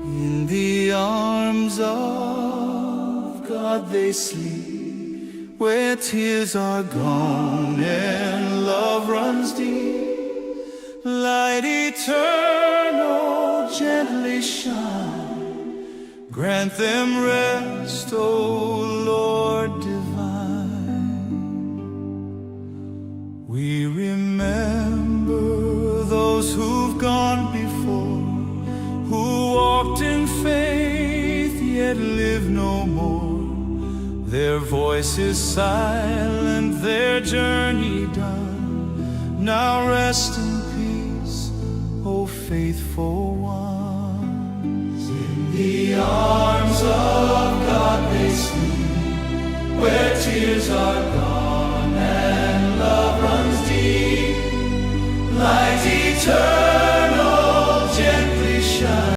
In the arms of God they sleep, where tears are gone and love runs deep. Light eternal gently shine, grant them rest, O Lord divine. We remember those who've gone before, who walked in faith yet live no more. Their voice is silent, their journey done. Now rest in peace, O faithful ones. In the arms of God they sleep, where tears are